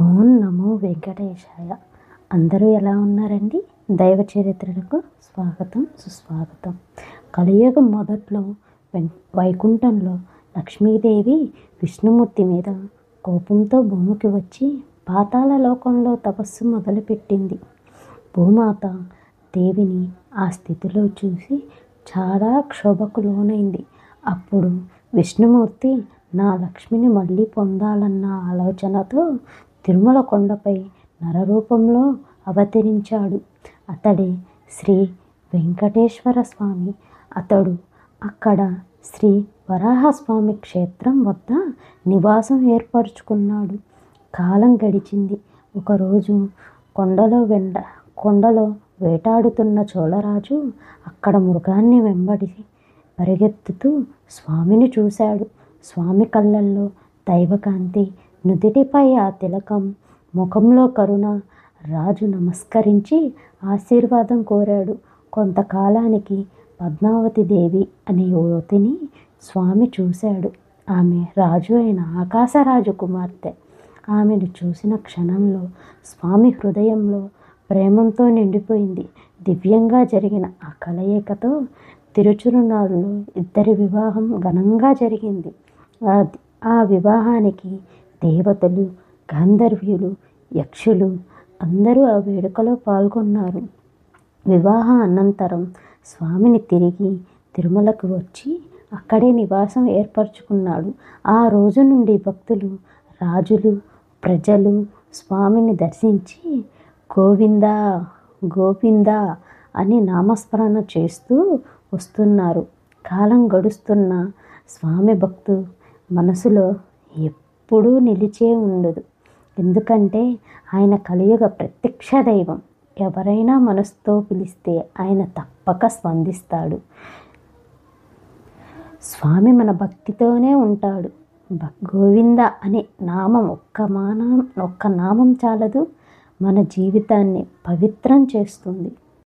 ఓం నమో వెంకటేశాయ. అందరూ ఎలా ఉన్నారండి? దైవ చరిత్రలకు స్వాగతం, సుస్వాగతం. కలియుగం మొదట్లో వైకుంఠంలో లక్ష్మీదేవి విష్ణుమూర్తి మీద కోపంతో భూమికి వచ్చి పాతాళ లోకంలో తపస్సు మొదలుపెట్టింది. భూమాత దేవిని ఆ స్థితిలో చూసి చాలా క్షోభకు లోనైంది. అప్పుడు విష్ణుమూర్తి నా లక్ష్మిని మళ్ళీ పొందాలన్న ఆలోచనతో తిరుమల కొండపై నరరూపంలో అవతరించాడు. అతడే శ్రీ వెంకటేశ్వర స్వామి. అతడు అక్కడ శ్రీ వరాహస్వామి క్షేత్రం వద్ద నివాసం ఏర్పరచుకున్నాడు. కాలం గడిచింది. ఒకరోజు కొండలో వేటాడుతున్న చోళరాజు అక్కడ మృగాన్ని వెంబడి పరిగెత్తుతూ స్వామిని చూశాడు. స్వామి కళ్ళల్లో దైవకాంతి, నుదిటిపై ఆ తిలకం, ముఖంలో కరుణ. రాజు నమస్కరించి ఆశీర్వాదం కోరాడు. కొంతకాలానికి పద్మావతి దేవి అనే యువతిని స్వామి చూశాడు. ఆమె రాజు అయిన ఆకాశరాజు కుమార్తె. ఆమెను చూసిన క్షణంలో స్వామి హృదయంలో ప్రేమంతో నిండిపోయింది. దివ్యంగా జరిగిన ఆ కలయికతో తిరుచురునారులో ఇద్దరి వివాహం ఘనంగా జరిగింది. ఆ వివాహానికి దేవతలు, గంధర్వులు, యక్షులు అందరూ ఆ వేడుకలో పాల్గొన్నారు. వివాహ అనంతరం స్వామిని తిరిగి తిరుమలకు వచ్చి అక్కడే నివాసం ఏర్పరచుకున్నాడు. ఆ రోజు నుండి భక్తులు, రాజులు, ప్రజలు స్వామిని దర్శించి గోవిందా గోవిందా అని నామస్మరణ చేస్తూ వస్తున్నారు. కాలం గడుస్తున్న స్వామి భక్తు మనసులో ఎప్పుడూ నిలిచే ఉండదు. ఎందుకంటే ఆయన కలియుగ ప్రత్యక్ష దైవం. ఎవరైనా మనసుతో పిలిస్తే ఆయన తప్పక స్పందిస్తాడు. స్వామి మన భక్తితోనే ఉంటాడు. గోవింద అనే నామం ఒక్క నామం చాలదు, మన జీవితాన్ని పవిత్రం చేస్తుంది.